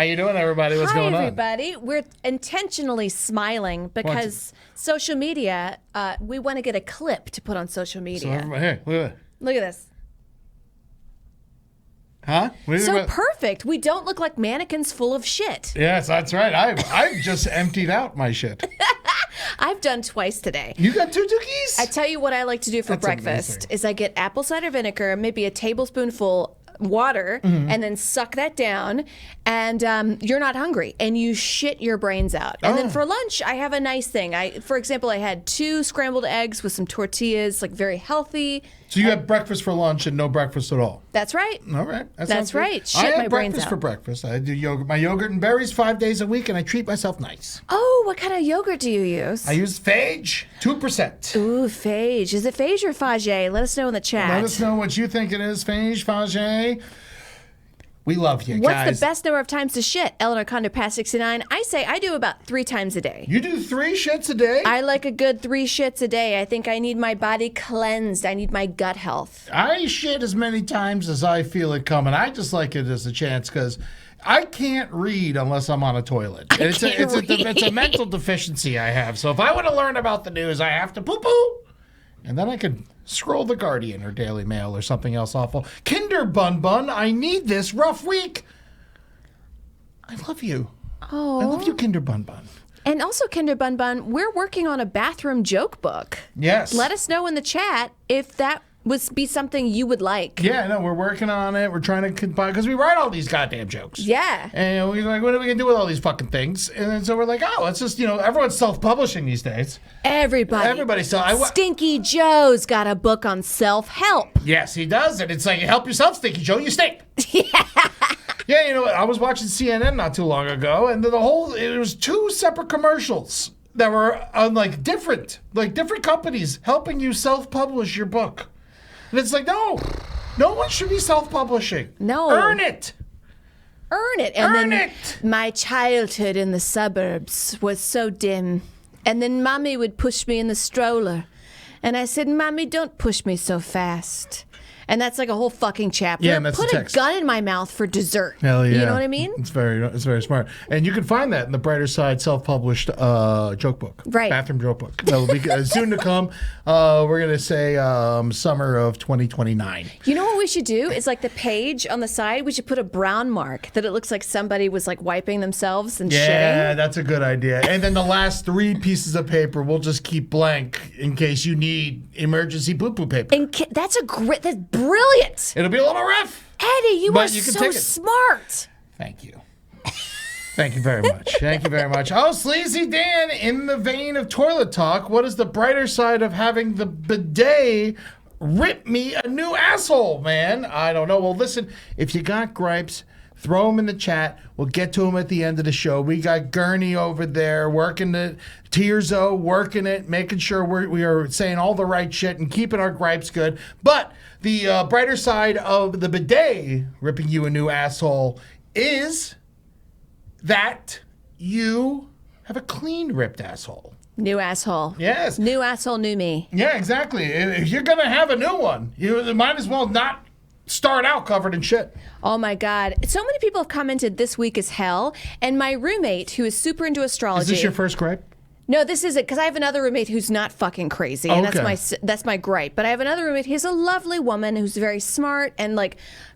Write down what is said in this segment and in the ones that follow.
How you doing, everybody? What's going on? Hi, everybody. We're intentionally smiling because social media, we want to get a clip to put on social media. So everybody, here, look at that. Look at this. Huh? What do you think So about- perfect. We don't look like mannequins full of shit. Yes, that's right. I've just emptied out my shit. I've done twice today. You got 2 dookies? I tell you what I like to do for That's breakfast amazing. is I get apple cider vinegar, maybe a tablespoonful water, and then suck that down, and you're not hungry, and you shit your brains out. And then for lunch, I have a nice thing. For example, I had 2 scrambled eggs with some tortillas, like very healthy. So you have breakfast for lunch and no breakfast at all? That's right. All right. That's right. I Shit my have brains breakfast out. for breakfast. I do my yogurt and berries 5 days a week, and I treat myself nice. Oh, what kind of yogurt do you use? I use Phage, 2%. Ooh, Phage. Is it Phage or Fage? Let us know in the chat. Let us know what you think it is, Phage, Phage. We love you, What's guys. the best number of times to shit? Eleanor Condor past 69. I say I do about 3 times a day. You do 3 shits a day? I like a good 3 shits a day. I think I need my body cleansed. I need my gut health. I shit as many times as I feel it coming. I just like it as a chance because I can't read unless I'm on a toilet. It's a mental deficiency I have. So if I want to learn about the news, I have to poo-poo. And then I could scroll The Guardian or Daily Mail or something else awful. Kinder Bun Bun, I need this rough week. I love you. Oh. I love you, Kinder Bun Bun. And also, Kinder Bun Bun, we're working on a bathroom joke book. Yes. Let us know in the chat if that would be something you would like. Yeah, no, we're working on it. We're trying to combine, because we write all these goddamn jokes. Yeah. And we're like, what are we going to do with all these fucking things? And then so we're like, oh, it's just, everyone's self-publishing these days. Everybody. So Stinky Joe's got a book on self-help. Yes, he does. And it's like, help yourself, Stinky Joe, you stink. Yeah, you know what? I was watching CNN not too long ago, and it was 2 separate commercials that were on different companies helping you self-publish your book. And it's like, no one should be self-publishing. No. Earn it. Earn it. Earn it. My childhood in the suburbs was so dim. And then Mommy would push me in the stroller. And I said, Mommy, don't push me so fast. And that's like a whole fucking chapter. Yeah, and that's Put the a text. gun in my mouth for dessert. Hell yeah. You know what I mean? It's very smart. And you can find that in the Brighter Side self-published joke book. Right. Bathroom joke book. That will be soon to come. We're going to say summer of 2029. You know what we should do? Is like the page on the side, we should put a brown mark that it looks like somebody was like wiping themselves and Yeah, shitting. that's a good idea. And then the last 3 pieces of paper we'll just keep blank in case you need emergency poo-poo paper. And that's brilliant. It'll be a little rough. Eddie, you But are you can so take it. smart. Thank you. Thank you very much. Thank you very much. Oh, Sleazy Dan, in the vein of toilet talk, what is the brighter side of having the bidet rip me a new asshole, man? I don't know. Well, listen, if you got gripes, throw them in the chat. We'll get to them at the end of the show. We got Gurney over there working it, Tierzo working it, making sure we are saying all the right shit and keeping our gripes good. But the brighter side of the bidet ripping you a new asshole is that you have a clean ripped asshole. New asshole. Yes. New asshole, new me. Yeah, exactly. If you're going to have a new one, you might as well not start out covered in shit. Oh my God. So many people have commented this week is hell. And my roommate, who is super into astrology. Is this your first gripe? No, this isn't, because I have another roommate who's not fucking crazy, and Okay. that's my gripe. But I have another roommate. He's a lovely woman who's very smart and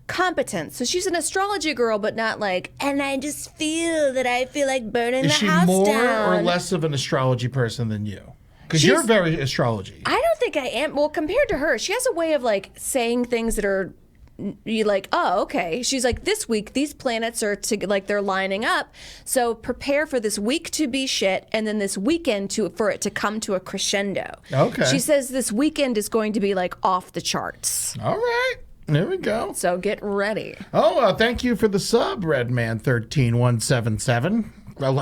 competent. So she's an astrology girl, but not and I just feel like burning Is the she house more down. or less of an astrology person than you? Because She's- you're very astrology. I don't think I am. Well, compared to her, she has a way of saying things that are. You oh, okay. She's like, this week, these planets are they're lining up. So prepare for this week to be shit, and then this weekend for it to come to a crescendo. Okay. She says this weekend is going to be off the charts. All right. There we go. So get ready. Oh, thank you for the sub, Redman13177. Well,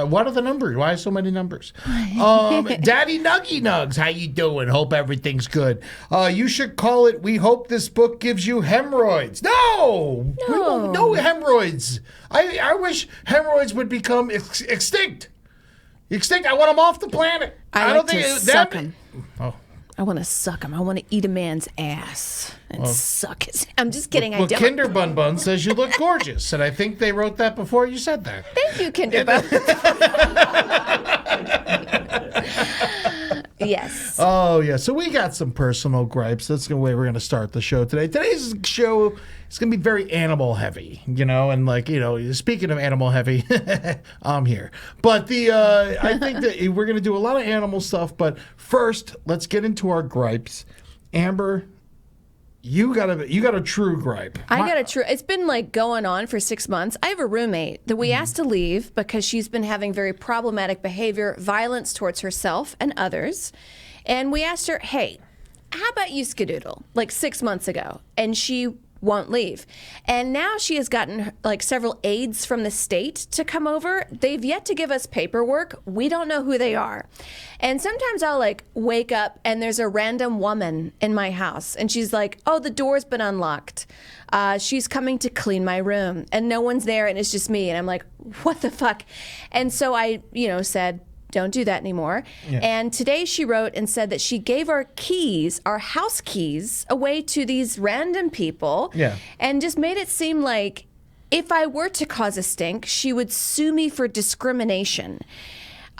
what are the numbers? Why so many numbers? Daddy Nuggy Nugs, how you doing? Hope everything's good. You should call it, we hope this book gives you hemorrhoids. No! No hemorrhoids. I wish hemorrhoids would become extinct. Extinct. I want them off the planet. I don't like think to suck 'em. Oh. I want to suck him. I want to eat a man's ass and suck his. I'm just kidding. I Well, don't. Kinder Bun Bun says you look gorgeous, and I think they wrote that before you said that. Thank you, Kinder Bun. Yes. Oh, yeah. So we got some personal gripes. That's the way we're going to start the show today. Today's show is going to be very animal heavy, and speaking of animal heavy, I'm here. But I think that we're going to do a lot of animal stuff. But first, let's get into our gripes. Amber, you got a true gripe. It's been like going on for 6 months. I have a roommate that we asked to leave because she's been having very problematic behavior, violence towards herself and others. And we asked her, hey, how about you skedoodle? Like 6 months ago. And she won't leave. And now she has gotten like several aides from the state to come over. They've yet to give us paperwork. We don't know who they are. And sometimes I'll like wake up and there's a random woman in my house and she's like, oh, the door's been unlocked. She's coming to clean my room and no one's there and it's just me. And I'm like, what the fuck? And so I, said, don't do that anymore. Yeah. And today she wrote and said that she gave our keys, our house keys, away to these random people. Yeah. And just made it seem like if I were to cause a stink, she would sue me for discrimination.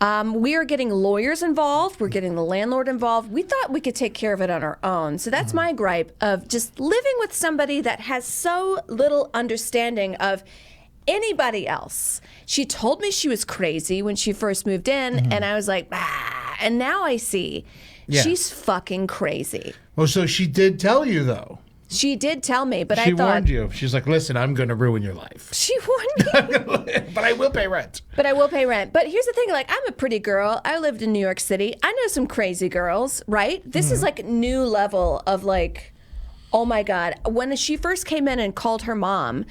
We are getting lawyers involved. We're getting the landlord involved. We thought we could take care of it on our own. So that's my gripe of just living with somebody that has so little understanding of anybody else. She told me she was crazy when she first moved in, and I was like, bah. And now I see she's fucking crazy. Well, so she did tell you, though. She did tell me, but she I thought... She warned you. She's like, listen, I'm going to ruin your life. She warned me. But I will pay rent. But here's the thing, like, I'm a pretty girl. I lived in New York City. I know some crazy girls, right? This is like a new level of like, oh my God. When she first came in and called her mom,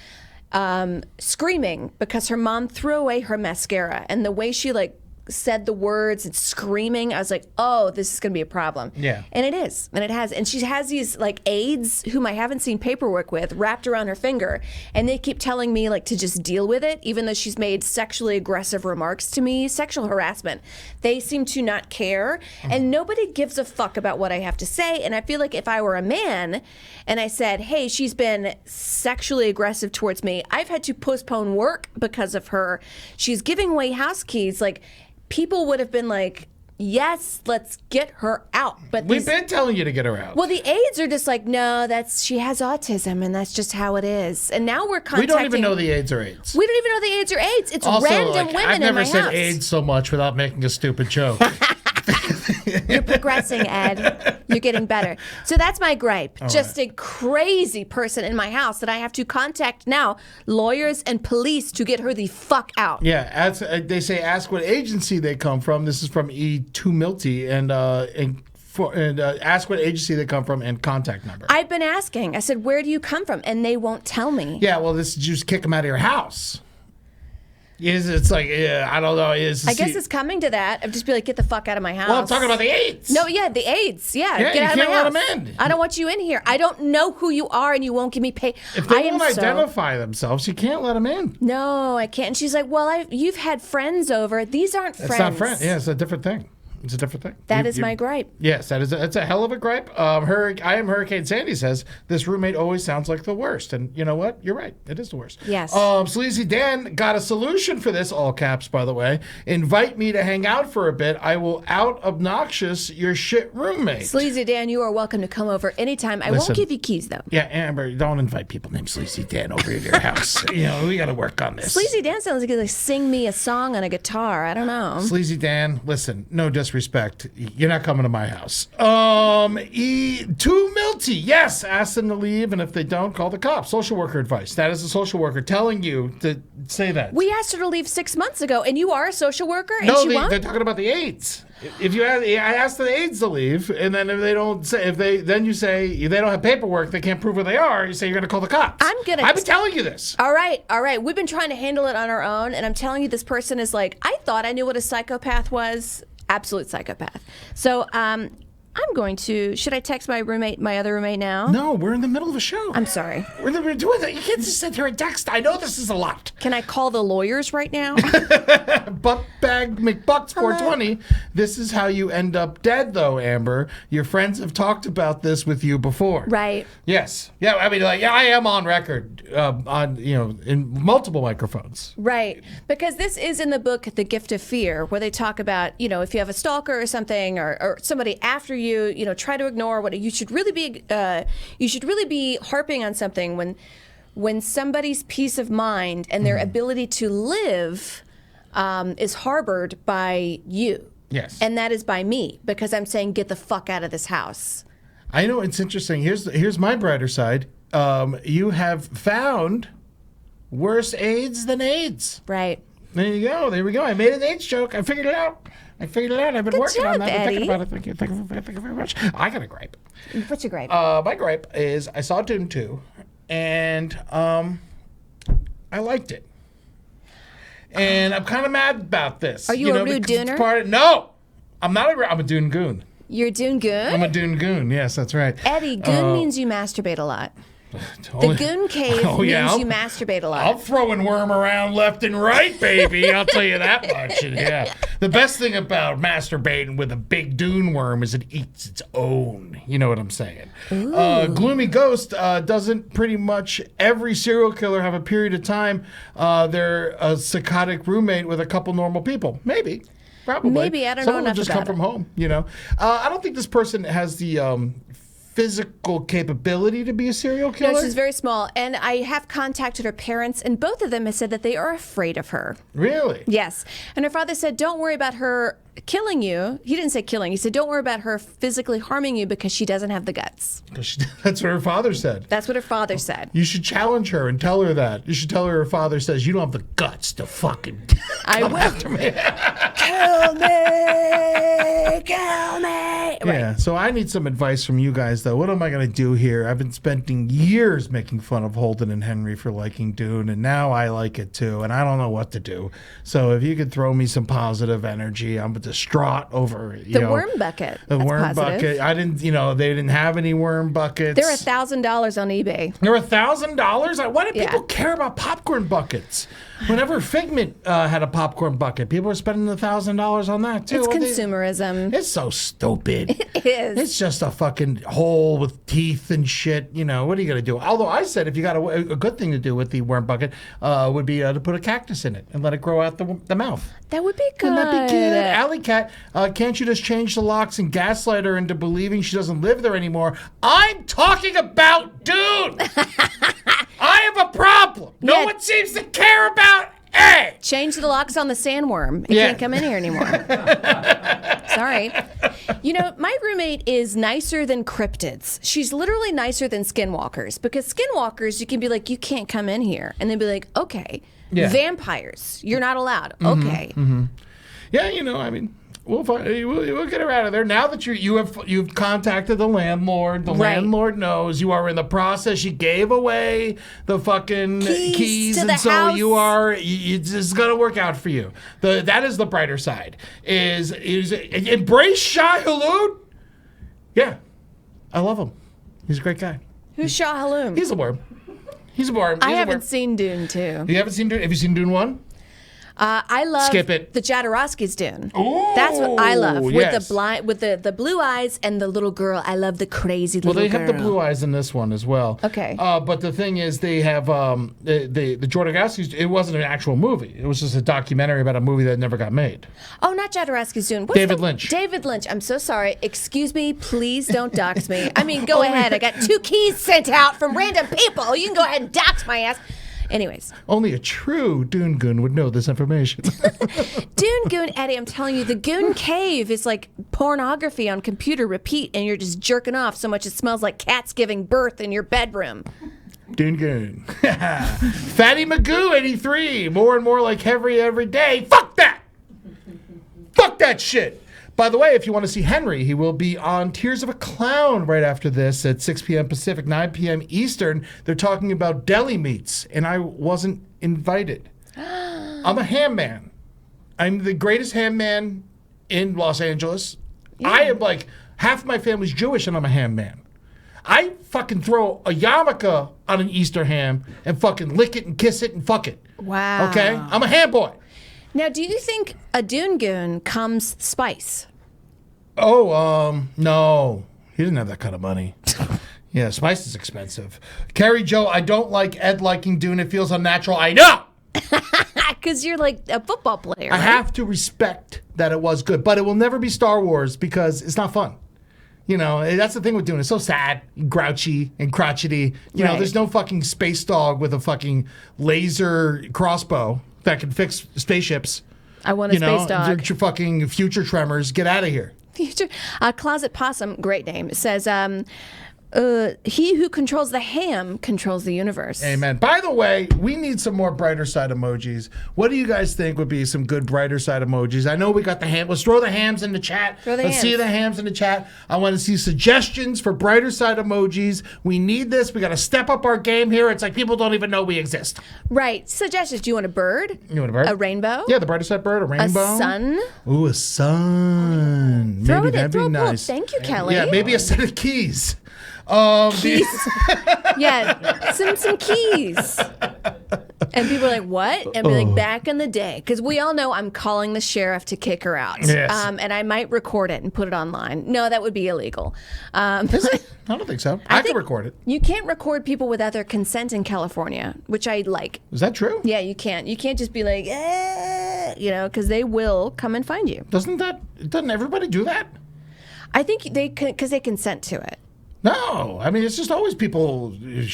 screaming because her mom threw away her mascara, and the way she like said the words and screaming, I was like, oh, this is gonna be a problem. Yeah. And it is, and it has. And she has these like aides whom I haven't seen paperwork with wrapped around her finger, and they keep telling me like to just deal with it, even though she's made sexually aggressive remarks to me, sexual harassment. They seem to not care, and nobody gives a fuck about what I have to say. And I feel like if I were a man and I said, hey, she's been sexually aggressive towards me, I've had to postpone work because of her. She's giving away house keys. Like, people would have been like, yes, let's get her out. But we've been telling you to get her out. Well, the aides are just like, no, she has autism, and that's just how it is. And now we're contacting... We don't even know the aides are aides. We don't even know the aides are aides. It's also, random women I've never in my said house. aides so much without making a stupid joke. You're progressing, Ed. You're getting better. So that's my gripe. All just right. a crazy person in my house that I have to contact now lawyers and police to get her the fuck out. Yeah, they say ask what agency they come from. This is from E2 Milty, and ask what agency they come from and contact number. I've been asking. I said, where do you come from? And they won't tell me. Yeah, well, this is just kick them out of your house. It's like, I don't know. I guess it's coming to that. I'd just be like, get the fuck out of my house. Well, I'm talking about the aides. No, yeah, the aides. Yeah, Yeah, get you out of can't my house. let them in. I don't want you in here. I don't know who you are, and you won't give me pay. If they won't identify themselves, you can't let them in. No, I can't. And she's like, well, you've had friends over. These aren't friends. It's not friends. Yeah, it's a different thing. It's a different thing. That is my gripe. Yes, that's a hell of a gripe. I am Hurricane Sandy says this roommate always sounds like the worst, and you know what? You're right. It is the worst. Yes. Sleazy Dan got a solution for this. All caps, by the way. Invite me to hang out for a bit. I will out obnoxious your shit roommate. Sleazy Dan, you are welcome to come over anytime. I won't give you keys though. Yeah, Amber, don't invite people named Sleazy Dan over to your house. We got to work on this. Sleazy Dan sounds like he sing me a song on a guitar. I don't know. Sleazy Dan, listen, no disrespect. You're not coming to my house. E2 Milty, yes, ask them to leave, and if they don't, call the cops. Social worker advice. That is a social worker telling you to say that. We asked her to leave 6 months ago, and you are a social worker, and no, she won't? They're talking about the aides. I asked the aides to leave, and then if they don't say, then you say they don't have paperwork, they can't prove where they are. You say you're going to call the cops. I've been telling you this. All right. We've been trying to handle it on our own, and I'm telling you, this person is like, I thought I knew what a psychopath was. Absolute psychopath. So I'm Should I text my other roommate now? No, we're in the middle of a show. I'm sorry. We're doing that. You can't just sit here and text. I know this is a lot. Can I call the lawyers right now? Buckbag McBucks 420. This is how you end up dead, though, Amber. Your friends have talked about this with you before. Right. Yes. Yeah. I mean, I am on record in multiple microphones. Right. Because this is in the book, The Gift of Fear, where they talk about, if you have a stalker or something, or somebody after you, try to ignore what you should really be harping on something when somebody's peace of mind and their ability to live is harbored by you. Yes. And that is by me, because I'm saying, get the fuck out of this house. I know, it's interesting. Here's my brighter side. You have found worse AIDS than AIDS. Right. There you go. There we go. I made an AIDS joke. I figured it out. I've been Good working job, on that. Eddie. Thinking about it. Thank you very much. I got a gripe. What's your gripe? My gripe is I saw Dune 2, and I liked it. And I'm kind of mad about this. Are you a rude Dooner? No, I'm not I'm a Dune goon. You're a Dune goon? I'm a Dune goon. Yes, that's right. Eddie, goon means you masturbate a lot. The goon cave means you masturbate a lot. I'm throwing worm around left and right, baby. I'll tell you that much. And yeah, the best thing about masturbating with a big dune worm is it eats its own. You know what I'm saying? Gloomy Ghost doesn't pretty much every serial killer have a period of time they're a psychotic roommate with a couple normal people? Maybe. Probably. Maybe. I don't know enough just about come from home, I don't think this person has the physical capability to be a serial killer. No, she's very small. And I have contacted her parents, and both of them have said that they are afraid of her. Really? Yes. And her father said, don't worry about her killing you. He didn't say killing. He said, don't worry about her physically harming you because she doesn't have the guts. That's what her father said. That's what her father said. You should challenge her and tell her that. You should tell her father says, you don't have the guts to fucking come after me. Kill me! Kill me! Yeah, so I need some advice from you guys, though. What am I going to do here? I've been spending years making fun of Holden and Henry for liking Dune, and now I like it, too, and I don't know what to do. So if you could throw me some positive energy, I'm distraught over, the worm bucket. The That's worm positive. bucket. I didn't, they didn't have any worm buckets. They're $1,000 on eBay. They're $1,000? Why do people care about popcorn buckets? Whenever Figment had a popcorn bucket, people were spending $1,000 on that, too. It's consumerism. It's so stupid. It is. It's just a fucking hole with teeth and shit. What are you going to do? Although I said if you got a good thing to do with the worm bucket would be to put a cactus in it and let it grow out the mouth. That would be good. Wouldn't that be cute? Alley Cat, can't you just change the locks and gaslight her into believing she doesn't live there anymore? I'm talking about Dune. I have a problem. No one seems to care about A. Change the locks on the sandworm. It can't come in here anymore. Sorry. My roommate is nicer than cryptids. She's literally nicer than skinwalkers, because skinwalkers, you can be like, you can't come in here. And they'd be like, okay. Yeah. Vampires, you're not allowed. Okay. Mm-hmm. Yeah, we'll get her out of there. Now that you've contacted the landlord. The landlord knows you are in the process. She gave away the fucking keys to and the so house. it's gonna work out for you. That is the brighter side. Is embrace Shah Hulud. Yeah, I love him. He's a great guy. Who's Shah Hulud? He's a worm. He's a worm. I haven't seen Dune 2. You haven't seen Dune? Have you seen Dune 1? I love Skip it. The Jodorowsky's Dune. Ooh, that's what I love. With yes. with the blue eyes and the little girl. I love the crazy little girl. Well, they have the blue eyes in this one as well. Okay. But the thing is, they have the Jodorowsky's. It wasn't an actual movie. It was just a documentary about a movie that never got made. Oh, not Jodorowsky's Dune. David Lynch. David Lynch. I'm so sorry. Excuse me. Please don't dox me. Go ahead. I got 2 keys sent out from random people. You can go ahead and dox my ass. Anyways. Only a true Dune goon would know this information. Dune goon, Eddie, I'm telling you, the goon cave is like pornography on computer repeat, and you're just jerking off so much it smells like cats giving birth in your bedroom. Dune goon. Fatty Magoo 83. More and more like Henry every day. Fuck that. Fuck that shit. By the way, if you want to see Henry, he will be on Tears of a Clown right after this at 6 p.m. Pacific, 9 p.m. Eastern. They're talking about deli meats, and I wasn't invited. I'm a ham man. I'm the greatest ham man in Los Angeles. Yeah. I am like Half my family's Jewish and I'm a ham man. I fucking throw a yarmulke on an Easter ham and fucking lick it and kiss it and fuck it. Wow. Okay? I'm a ham boy. Now, do you think a Dune goon comes spice? Oh, no. He didn't have that kind of money. Yeah, spice is expensive. Carrie Joe, I don't like Ed liking Dune. It feels unnatural. I know! Because you're like a football player, I right? have to respect that it was good, but it will never be Star Wars because it's not fun. You know, that's the thing with Dune. It's so sad, and grouchy, and crotchety. You know, there's no fucking space dog with a fucking laser crossbow that can fix spaceships. I want a space dog. Fucking future tremors. Get out of here. Future. Closet Possum, great name, says, he who controls the ham controls the universe. Amen. By the way, we need some more brighter side emojis. What do you guys think would be some good brighter side emojis? I know we got the ham. Let's throw the hams in the chat. Let's see the hams in the chat. I want to see suggestions for brighter side emojis. We need this. We got to step up our game here. It's like people don't even know we exist. Right. Suggestions. Do you want a bird? You want a bird? A rainbow? Yeah, the brighter side bird, a rainbow. A sun? Ooh, a sun. Maybe that'd be nice. Thank you, Kelly. Yeah, maybe a set of keys. Keys. Yeah, some keys. And people are like, what? And be like, back in the day. Because we all know I'm calling the sheriff to kick her out. Yes. And I might record it and put it online. No, that would be illegal. Is it? I don't think so. I can record it. You can't record people without their consent in California, which I like. Is that true? Yeah, you can't. You can't just be like, because they will come and find you. Doesn't everybody do that? I think because they consent to it. No, I mean, it's just always people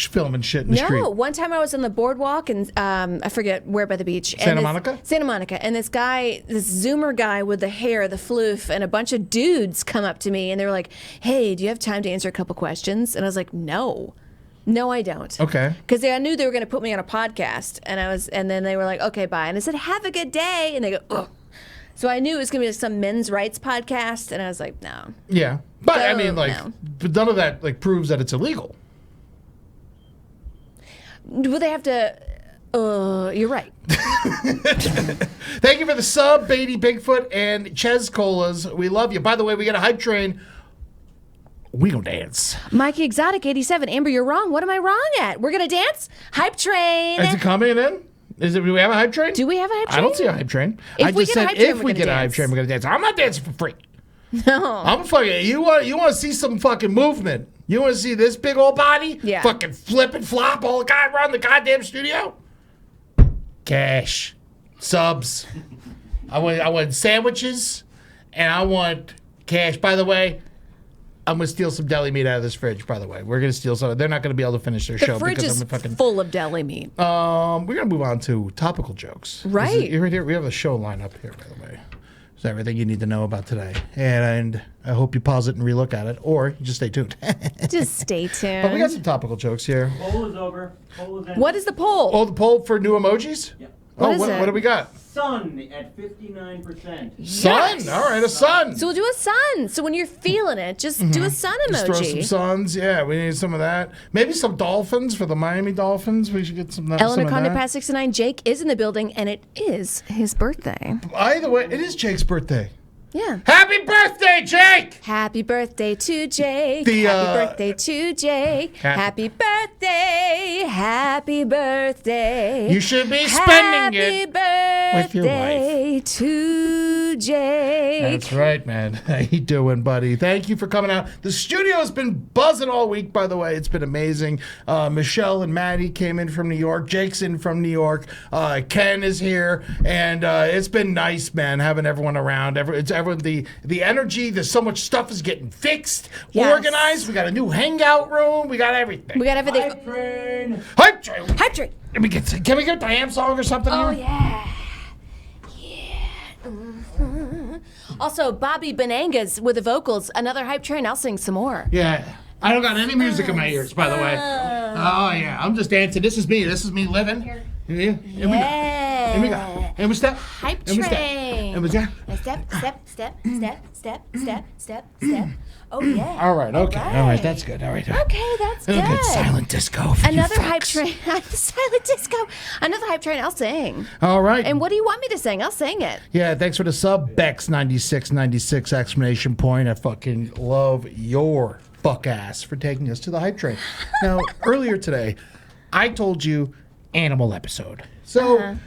filming shit in the street. No, one time I was on the boardwalk and I forget where by the beach. Santa Monica? Santa Monica. And this Zoomer guy with the hair, the floof, and a bunch of dudes come up to me and they were like, hey, do you have time to answer a couple questions? And I was like, no. No, I don't. Okay. Because I knew they were going to put me on a podcast. And then they were like, okay, bye. And I said, have a good day. And they go, ugh. So I knew it was going to be some men's rights podcast, and I was like, no. Yeah. But, I mean, no. But none of that, proves that it's illegal. Well, they have to... you're right. Thank you for the sub, Beatty Bigfoot, and Ches Colas. We love you. By the way, we got a hype train. We gonna dance. Mikey Exotic 87. Amber, you're wrong. What am I wrong at? We're going to dance? Hype train. Is it coming in? Do we have a hype train? Do we have a hype train? I don't see a hype train. If I we just get a said hype train, if we're we gonna get a hype dance. train, we're gonna dance. I'm not dancing for free. No. I'm fucking. You want to see some fucking movement? You want to see this big old body? Yeah. Fucking flip and flop all around the goddamn studio. Cash, subs. I want sandwiches, and I want cash. By the way, I'm gonna steal some deli meat out of this fridge. By the way, we're gonna steal some. They're not gonna be able to finish their show The fridge because is I'm fucking full of deli meat. We're gonna move on to topical jokes. Right. Right here. We have a show lined up here, by the way. It's everything you need to know about today, and I hope you pause it and relook at it, or you just stay tuned. Just stay tuned. But we got some topical jokes here. Poll is over. Poll is ended. What is the poll? Oh, the poll for new emojis. Yep. What is it? What do we got? Sun at 59%. Sun. Yes. All right, a sun. So we'll do a sun. So when you're feeling it, just do a sun emoji. Just throw some suns. Yeah, we need some of that. Maybe some dolphins for the Miami Dolphins. We should get some of Eleanor Conde that. Pass 69. Jake is in the building, and it is his birthday. Either way, it is Jake's birthday. Yeah. Happy birthday, Jake! Happy birthday to Jake. The, Happy birthday to Jake. Happy birthday. Happy birthday. You should be spending Happy it with your birthday to Jake. That's right, man. How you doing, buddy? Thank you for coming out. The studio has been buzzing all week, by the way. It's been amazing. Michelle and Maddie came in from New York. Jake's in from New York. Ken is here. And it's been nice, man, having everyone around. The energy, there's so much stuff is getting fixed, Yes. organized. We got a new hangout room. We got everything. We got everything. Hype train. Hype train. Hype train. Can we get the ham song or something Oh, here? yeah. Yeah. Mhm. Also, Bobby Benangas with the vocals. Another hype train. I'll sing some more. Yeah. I don't got any music in my ears, by the way. Oh, yeah. I'm just dancing. This is me. This is me living. Yeah. Here we go. Here we go. And we step. Hype And we step. train. train. It was, yeah. Step, step, step, step, step, step, step, step. Oh yeah. All right. Okay. All right. That's good. All right. Okay, that's Little good. good silent disco. For Another you hype fucks. train. Silent disco. Another hype train. I'll sing. All right. And what do you want me to sing? I'll sing it. Yeah, thanks for the sub, Bex9696 exclamation point. I fucking love your fuck ass for taking us to the hype train. Now, earlier today, I told you animal episode. So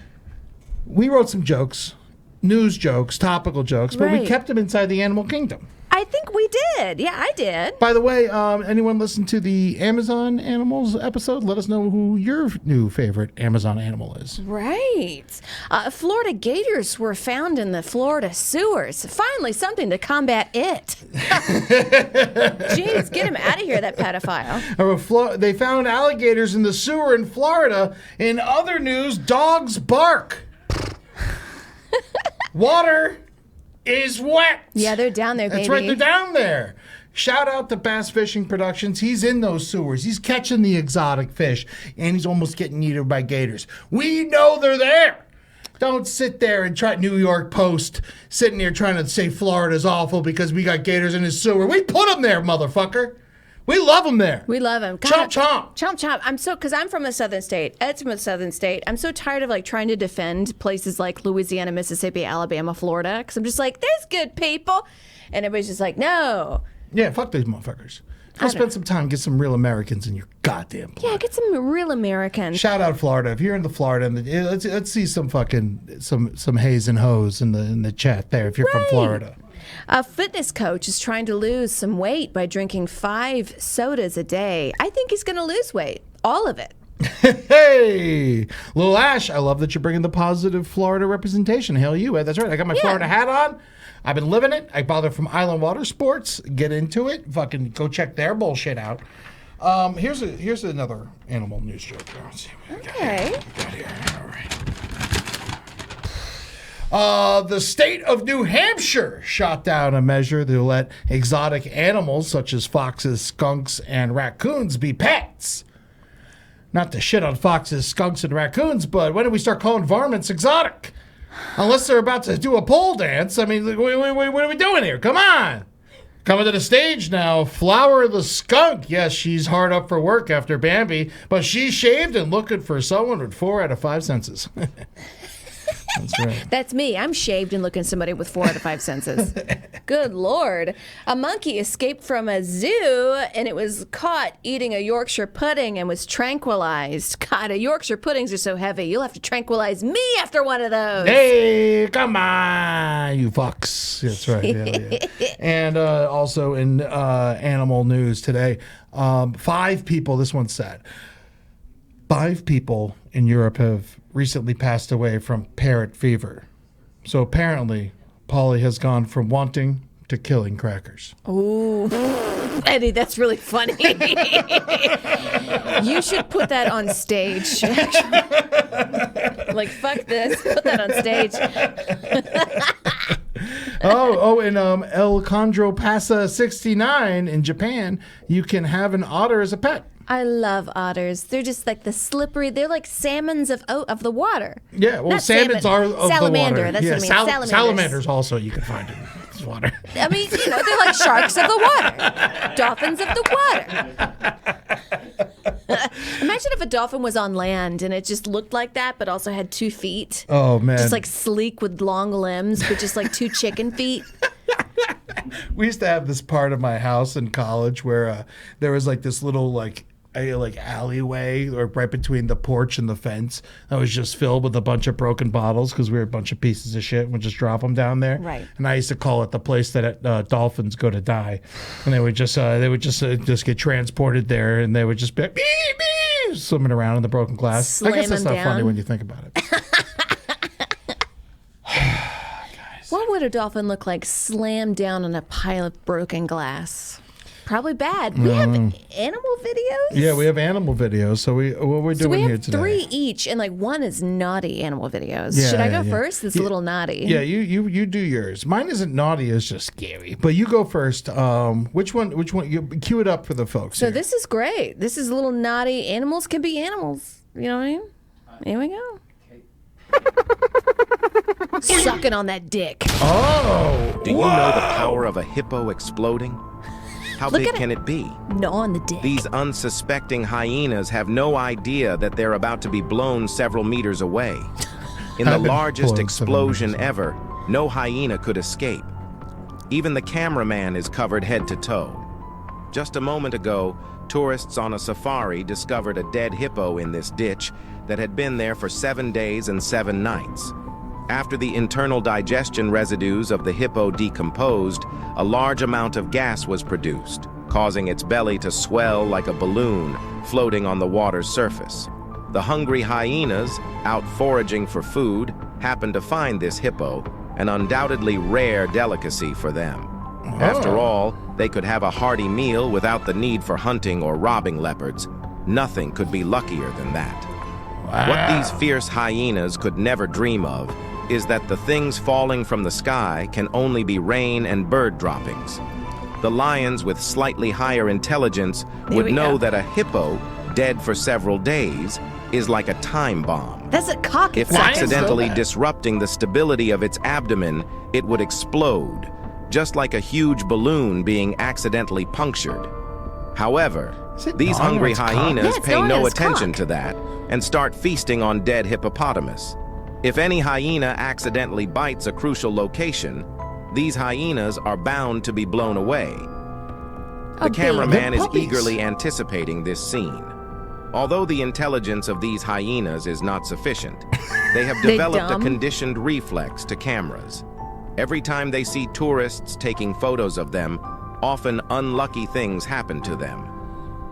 we wrote some jokes, news jokes, topical jokes, but we Right. kept them inside the animal kingdom. I think we did. Yeah, I did. By the way, anyone listen to the Amazon animals episode? Let us know who your new favorite Amazon animal is. Right. Florida gators were found in the Florida sewers. Finally, something to combat it. Jeez, get him out of here, that pedophile. They found alligators in the sewer in Florida. In other news, dogs bark. Water is wet. Yeah, they're down there, baby. That's right, they're down there. Shout out to Bass Fishing Productions. He's in those sewers. He's catching the exotic fish, and he's almost getting eaten by gators. We know they're there. Don't sit there and try New York Post sitting there trying to say Florida's awful because we got gators in his sewer. We put them there, motherfucker. We love them there. We love him. Chomp, chomp. Chomp, chomp. Because I'm from a southern state. Ed's from a southern state. I'm so tired of trying to defend places like Louisiana, Mississippi, Alabama, Florida. Because I'm just like, there's good people. And everybody's just like, no. Yeah, fuck these motherfuckers. Go spend some time, get some real Americans in your goddamn blood. Yeah, get some real Americans. Shout out Florida. If you're in the Florida, let's see some fucking some haze and hoes in the chat there. If you're from Florida. A fitness coach is trying to lose some weight by drinking 5 sodas a day. I think he's going to lose weight. All of it. Hey, Lil Ash, I love that you're bringing the positive Florida representation. Hell you, Ed. That's right. I got my Florida hat on. I've been living it. I bother from Island Water Sports. Get into it. Fucking go check their bullshit out. Here's another animal news joke. Let's see what we got here. All right. The state of New Hampshire shot down a measure to let exotic animals such as foxes, skunks, and raccoons be pets. Not to shit on foxes, skunks, and raccoons, but when do we start calling varmints exotic? Unless they're about to do a pole dance. I mean, what are we doing here? Come on. Coming to the stage now, Flower the skunk. Yes, she's hard up for work after Bambi, but she's shaved and looking for someone with 4 out of 5 senses. That's right. That's me. I'm shaved and looking at somebody with 4 out of 5 senses. Good Lord. A monkey escaped from a zoo and it was caught eating a Yorkshire pudding and was tranquilized. God, Yorkshire puddings are so heavy. You'll have to tranquilize me after one of those. Hey, come on, you fucks. That's right. Yeah. And also in animal news today, 5 people, this one's sad. 5 people in Europe have recently passed away from parrot fever. So apparently, Polly has gone from wanting to killing crackers. Ooh, Eddie, that's really funny. You should put that on stage. Like, fuck this. Put that on stage. And El Condropassa 69 in Japan, you can have an otter as a pet. I love otters. They're just like the slippery. They're like salmons of the water. Yeah, well, Not salmons salmon. are of Salamander, the water. that's what I mean. Salamanders. Salamanders also you can find in the water. I mean, they're like sharks of the water, dolphins of the water. Imagine if a dolphin was on land and it just looked like that, but also had 2 feet. Oh man, Just like sleek with long limbs, but just like 2 chicken feet. we used to have this part of my house in college where there was like this little alleyway or right between the porch and the fence that was just filled with a bunch of broken bottles because we were a bunch of pieces of shit and would just drop them down there. Right. And I used to call it the place that dolphins go to die, and they would just get transported there, and they would just be like, beep, beep, swimming around in the broken glass. I guess that's not funny when you think about it. What would a dolphin look like slammed down on a pile of broken glass? Probably bad. We have animal videos? Yeah, we have animal videos. So what we're doing we have here today. 3 each, and one is naughty animal videos. Yeah, Should I go yeah. first? It's a little naughty. Yeah, you do yours. Mine isn't naughty; it's just scary. But you go first. Which one? You cue it up for the folks. So here. this is great. This is a little naughty. Animals can be animals. You know what I mean? Here we go. Sucking on that dick. Oh. Do you know the power of a hippo exploding? How Look big at can it. it be? No on the dick. These unsuspecting hyenas have no idea that they're about to be blown several meters away. In the I've been largest blown explosion several meters ever, no hyena could escape. Even the cameraman is covered head to toe. Just a moment ago, tourists on a safari discovered a dead hippo in this ditch that had been there for 7 days and 7 nights. After the internal digestion residues of the hippo decomposed, a large amount of gas was produced, causing its belly to swell like a balloon floating on the water's surface. The hungry hyenas, out foraging for food, happened to find this hippo, an undoubtedly rare delicacy for them. After all, they could have a hearty meal without the need for hunting or robbing leopards. Nothing could be luckier than that. What these fierce hyenas could never dream of is that the things falling from the sky can only be rain and bird droppings. The lions with slightly higher intelligence would know that a hippo, dead for several days, is like a time bomb. That's a cock. If Lions know accidentally that. disrupting the stability of its abdomen, it would explode, just like a huge balloon being accidentally punctured. However, Is it these gnawing hungry on its cock? hyenas Yeah, it's pay gnawing no on its attention cock. to that and start feasting on dead hippopotamus. If any hyena accidentally bites a crucial location, these hyenas are bound to be blown away. The cameraman is puppies. eagerly anticipating this scene. Although the intelligence of these hyenas is not sufficient, they have They developed a dumb. conditioned reflex to cameras. Every time they see tourists taking photos of them, often unlucky things happen to them.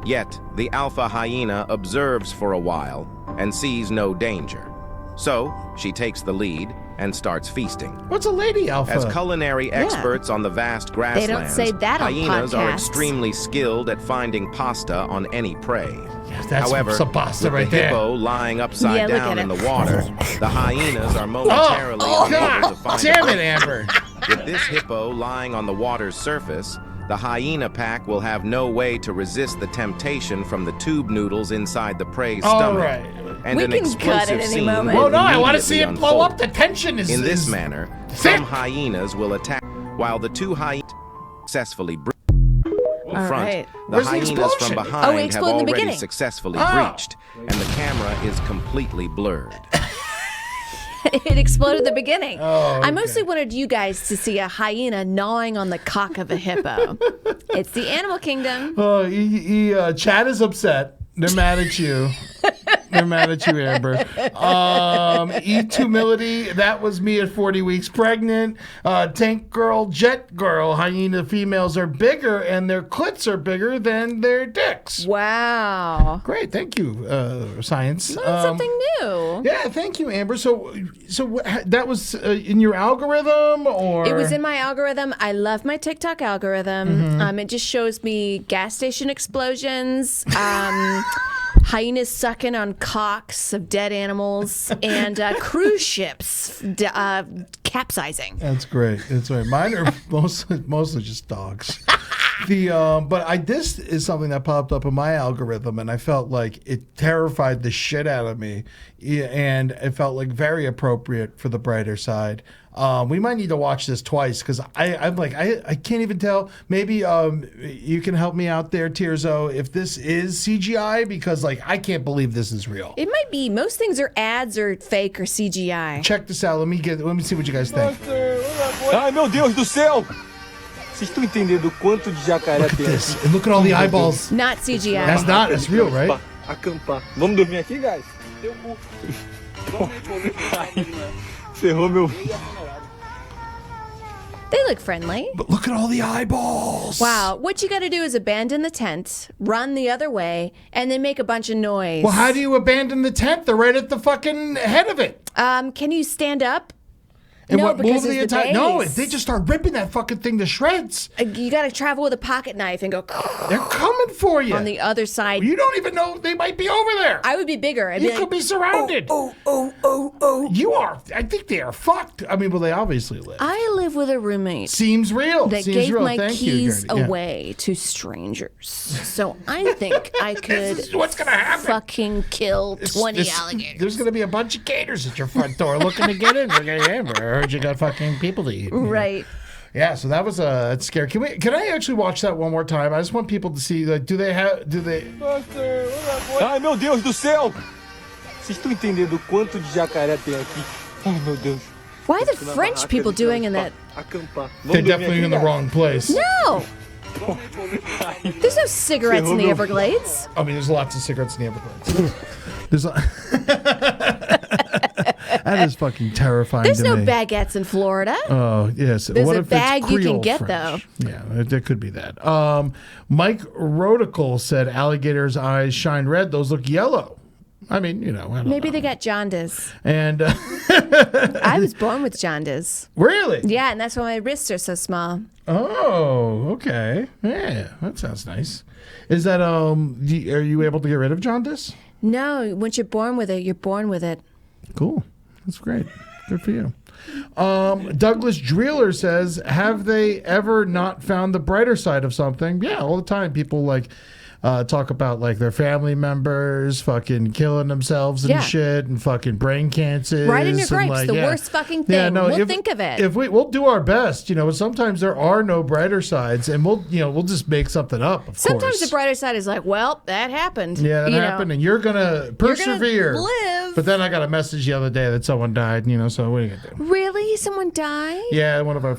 Yet, the alpha hyena observes for a while and sees no danger. So, she takes the lead and starts feasting. What's a lady alpha? As culinary experts on the vast grasslands, don't say that on hyenas are podcasts. extremely skilled at finding pasta on any prey. Yes, that's However, some pasta with right the there. hippo lying upside Yeah, look down at in it. the water, the hyenas are momentarily unable to God find damn it. it, Amber. With this hippo lying on the water's surface, the hyena pack will have no way to resist the temptation from the tube noodles inside the prey's All stomach. right. And We an can cut explosive at any scene moment. will Well, no, I want to see immediately it blow up. unfold. The tension is In this is- manner, Thick. some hyenas will attack, while the two hyenas successfully breach. In All front, right. the Where's the hyenas from explosion? behind Oh, we have exploded in the already beginning. successfully Oh. breached, and the camera is completely blurred. It exploded at the beginning. Oh, I mostly wanted you guys to see a hyena gnawing on the cock of a hippo. It's the animal kingdom. Oh, Chad is upset. They're mad at you. They're mad at you, Amber. Eat humility. That was me at 40 weeks pregnant. Tank girl, jet girl. Hyena females are bigger, and their clits are bigger than their dicks. Wow. Great, thank you, science. Learn something new. Yeah, thank you, Amber. So that was in your algorithm, or It was in my algorithm. I love my TikTok algorithm. It just shows me gas station explosions, hyenas sucking on cocks of dead animals, and cruise ships capsizing. That's great. That's right. Mine are mostly just dogs. This is something that popped up in my algorithm, and I felt like it terrified the shit out of me, and it felt like very appropriate for the brighter side. We might need to watch this twice because I'm like I can't even tell. Maybe you can help me out there, Tirzo, if this is CGI, because like I can't believe this is real. It might be. Most things are ads or fake or CGI. Check this out. Let me see what you guys think. Ai, meu Deus do céu! Vocês estão entendendo o quanto de jacaré Look at tem this, aqui? and look at all the eyeballs. Not CGI. That's not. That's real, right? Acampar. Vamos dormir aqui, guys? Ferrou meu... They look friendly. But look at all the eyeballs. Wow. What you got to do is abandon the tent, run the other way, and then make a bunch of noise. Well, how do you abandon the tent? They're right at the fucking head of it. Can you stand up? And No, what because moved the it's the entire? No, base. they just start ripping that fucking thing to shreds. You got to travel with a pocket knife and go They're coming for you. on the other side. You don't even know they might be over there. I would be bigger. I'd You be could like, be surrounded. oh. You are. I think they are fucked. I mean, well, they obviously live. I live with a roommate Seems real. that Seems gave real. my Thank you, keys Gertie. Yeah. away to strangers. So I think I could This is what's gonna happen. fucking kill 20 alligators. There's gonna be a bunch of gators at your front door looking to get in. Okay, Amber, I heard you got fucking people to eat. Right. Yeah, so that was it's scary. Can I actually watch that one more time? I just want people to see. Like, do they? Ai, meu Deus do céu! Vocês estão entendendo o quanto de jacaré tem aqui? Ai, meu Deus. Why are the French people doing in that? Acampar. They're definitely in the wrong place. No! There's no cigarettes in the Everglades. I mean, there's lots of cigarettes in the Everglades. There's that is fucking terrifying. There's to no me. baguettes in Florida. Oh yes. There's What a if it's bag you can Creole get, French? Yeah, there could be that. Mike Rodical said alligators' eyes shine red. Those look yellow. I mean, I don't Maybe know. they got jaundice. And I was born with jaundice. really? Yeah, and that's why my wrists are so small. Oh, okay. Yeah, that sounds nice. Is that are you able to get rid of jaundice? No, once you're born with it, you're born with it. Cool. That's great. Good for you. Douglas Driller says, have they ever not found the brighter side of something? Yeah, all the time. People talk about like their family members fucking killing themselves and Yeah. shit and fucking brain cancers. Right in your and, gripes, like, the yeah. worst fucking thing. Yeah, no, We'll think of it. If we'll do our best, sometimes there are no brighter sides and we'll just make something up, of Sometimes course. the brighter side is like, well, that happened. Yeah, that You know. happened, and you're gonna persevere. live. But then I got a message the other day that someone died. So what are you gonna do? Really? Someone died? Yeah, one of our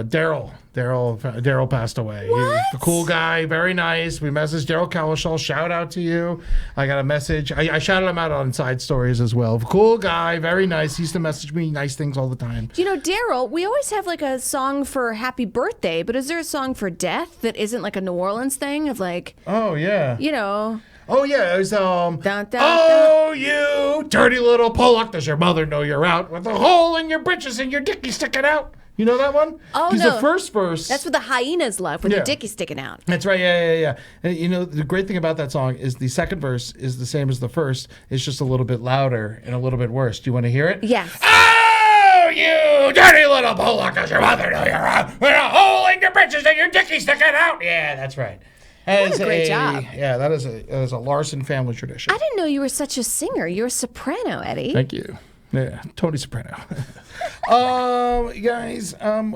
Daryl. Daryl passed away. He was a cool guy, very nice. We messaged Daryl Kawashal. Shout out to you. I got a message. I shouted him out on side stories as well. Cool guy, very nice. He used to message me nice things all the time. Daryl, we always have like a song for happy birthday, but is there a song for death that isn't like a New Orleans thing of like, Oh yeah. Oh yeah, it was Dun, dun, oh you dirty little Pollock, does your mother know you're out with a hole in your britches and your dickie sticking out? You know that one? Oh, 'Cause no. the first verse. that's what the hyenas love with Yeah. their dicky sticking out. That's right. Yeah. And the great thing about that song is the second verse is the same as the first. It's just a little bit louder and a little bit worse. Do you want to hear it? Yes. Oh, you dirty little Pollock, does your mother know you're out with a hole in your britches and your dickie sticking out? Yeah, that's right. That is a great job. Yeah, that is a Larson family tradition. I didn't know you were such a singer. You're a soprano, Eddie. Thank you. Yeah, Tony Soprano. Guys,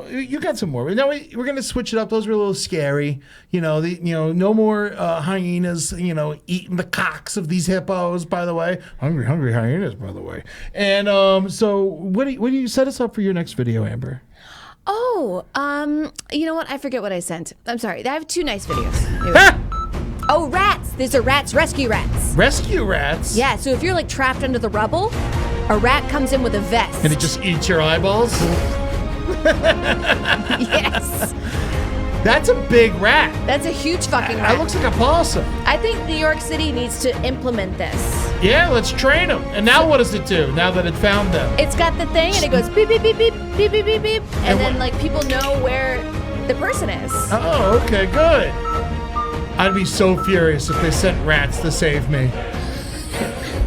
you got some more. Now we're gonna switch it up. Those were a little scary. No more hyenas. Eating the cocks of these hippos. By the way, hungry hyenas. By the way, and so what do you set us up for your next video, Amber? Oh, you know what? I forget what I sent. I'm sorry. I have two nice videos. Here we go. Oh, rats. These are rats, rescue rats. Rescue rats. Yeah, so if you're like trapped under the rubble, a rat comes in with a vest. And it just eats your eyeballs. Yes. That's a big rat. That's a huge fucking That rat. looks like a possum. I think New York City needs to implement this. Yeah, let's train them. And now what does it do? Now that it found them. It's got the thing and it goes beep, beep, beep, beep, beep, beep, beep, beep. And And then what- like people know where the person is. Oh, okay, good. I'd be so furious if they sent rats to save me.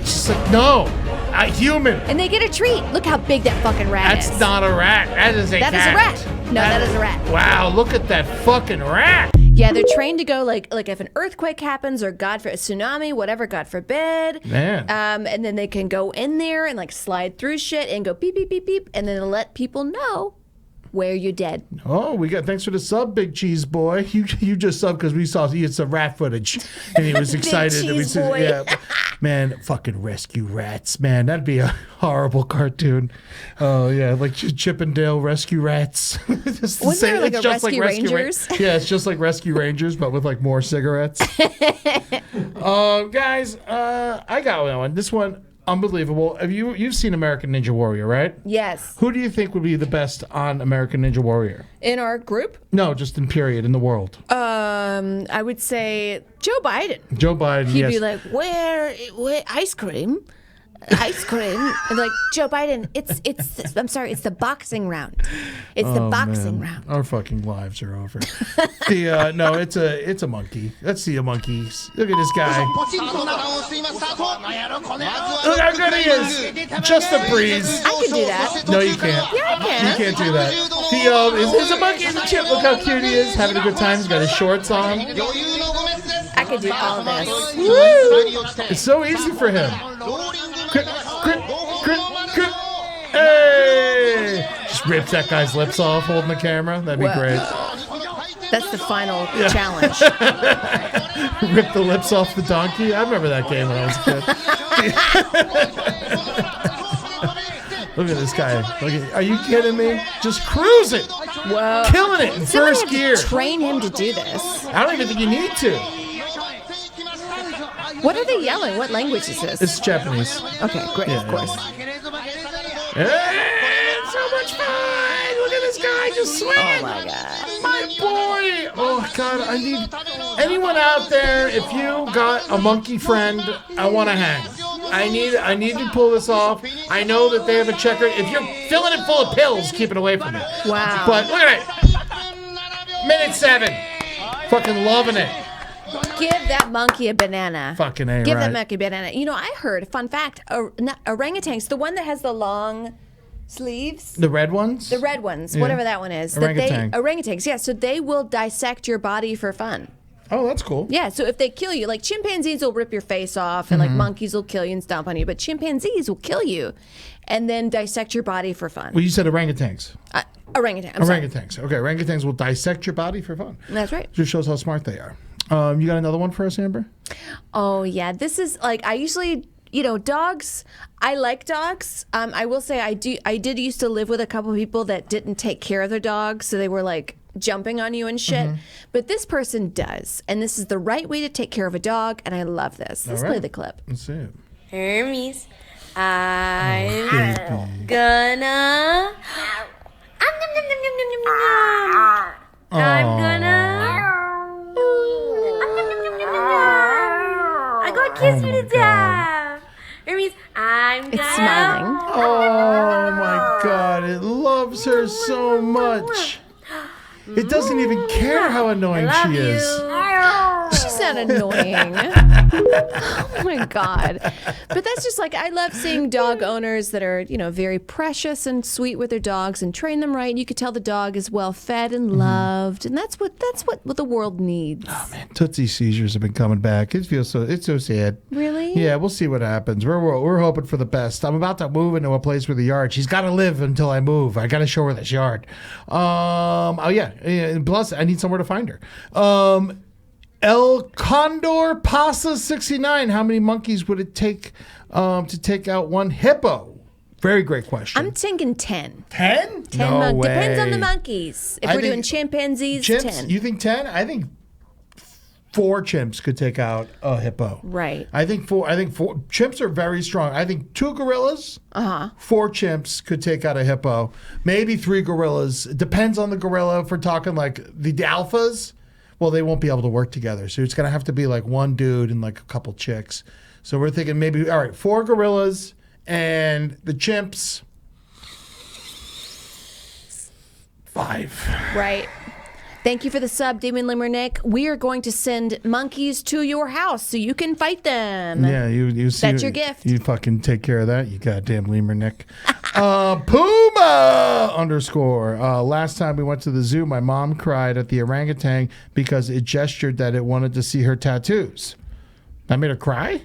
It's just like, no, a human. And they get a treat. Look how big that fucking rat is. That's not a rat. That is a That is a cat. rat. No, that is a rat. Wow, look at that fucking rat. Yeah, they're trained to go like if an earthquake happens or God for a tsunami, whatever, God forbid. Man. And then they can go in there and like slide through shit and go beep beep beep beep, and then let people know where you're dead. Oh, thanks for the sub, Big Cheese Boy. You just subbed because we saw some rat footage, and he was excited. Big that we Cheese said- Boy. Yeah, man, fucking rescue rats, man. That'd be a horrible cartoon. Oh yeah, like Chip and Dale rescue rats. Just the Wasn't there, like, it's a just Rescue Ra- Rangers? yeah, it's just like Rescue Rangers, but with like more cigarettes. Guys, I got one. This one. Unbelievable. You've seen American Ninja Warrior, right? Yes. Who do you think would be the best on American Ninja Warrior? In our group, No, just in period in the world. I would say Joe Biden. Joe Biden. He'd yes. be like, where ice cream? ice cream. And like, Joe Biden, I'm sorry, it's the boxing round. It's the boxing round. Our fucking lives are over. No, it's a monkey. Let's see a monkey. Look at this guy. Look how good he is. Just a breeze. I can do that. No, you can't. Yeah, I can. You can't do that. Is a monkey in a chip. Look how cute he is. Having a good time. He's got his shorts on. I could do all this. Woo! It's so easy for him. Crit. Hey! Just rips that guy's lips off holding the camera. That'd be great. That's the final challenge. Rip the lips off the donkey. I remember that game when I was a kid. Look at this guy. Are you kidding me? Just cruising. Whoa. Killing it in first gear. Train him to do this. I don't even think you need to. What are they yelling? What language is this? It's Japanese. Okay, great, of course. It's so much fun! Look at this guy just swinging! Oh my god. My boy! Oh god, I need anyone out there, if you got a monkey friend, I want to hang. I need to pull this off. I know that they have a checker. If you're filling it full of pills, keep it away from it. Wow. But look at it. Minute 7. Fucking loving it. Give that monkey a banana. Fucking A, Give right. that monkey a banana. You know, I heard, fun fact, orangutans, the one that has the long sleeves. The red ones? The red ones, Yeah. whatever that one is. Orangutan. Orangutans, yeah. So they will dissect your body for fun. Oh, that's cool. Yeah, so if they kill you, like chimpanzees will rip your face off and like monkeys will kill you and stomp on you, but chimpanzees will kill you and then dissect your body for fun. Well, you said orangutans. Orangutan, I'm sorry. Orangutans. Okay, orangutans will dissect your body for fun. That's right. Just shows how smart they are. You got another one for us, Amber? Oh, yeah. This is like, I usually, dogs, I like dogs. I will say I did used to live with a couple of people that didn't take care of their dogs. So they were like jumping on you and shit. But this person does. And this is the right way to take care of a dog. And I love this. Let's play the clip. Let's see it. Hermes, I'm gonna. I'm gonna. I'm gonna kiss you to death. Hermes, I'm gonna. It's smiling. Oh my god, it loves her so much. It doesn't even care how annoying Love she is. you. She's not annoying. Oh my God. But that's just like, I love seeing dog owners that are, very precious and sweet with their dogs and train them right. And you could tell the dog is well fed and loved. And that's what the world needs. Oh man, Tootsie seizures have been coming back. It's so sad. Really? Yeah, we'll see what happens. We're hoping for the best. I'm about to move into a place with a yard. She's got to live until I move. I got to show her this yard. Oh yeah. Plus, I need somewhere to find her. El Condor Pasa 69. How many monkeys would it take to take out one hippo? Very great question. I'm thinking 10. 10? 10 No way. Depends on the monkeys. If we're doing chimpanzees, chimps, 10. You think 10? I think 4 chimps could take out a hippo. Right. I think four chimps are very strong. I think 2 gorillas, 4 chimps could take out a hippo. Maybe 3 gorillas. It depends on the gorilla. If we're talking like the alphas, well, they won't be able to work together. So it's going to have to be like one dude and like a couple chicks. So we're thinking maybe, all right, 4 gorillas and the chimps, 5. Right. Thank you for the sub, Damon Limerick. We are going to send monkeys to your house so you can fight them. Yeah, you see. That's your gift. You fucking take care of that, you goddamn lemur, Nick. Puma _ last time we went to the zoo, my mom cried at the orangutan because it gestured that it wanted to see her tattoos. That made her cry?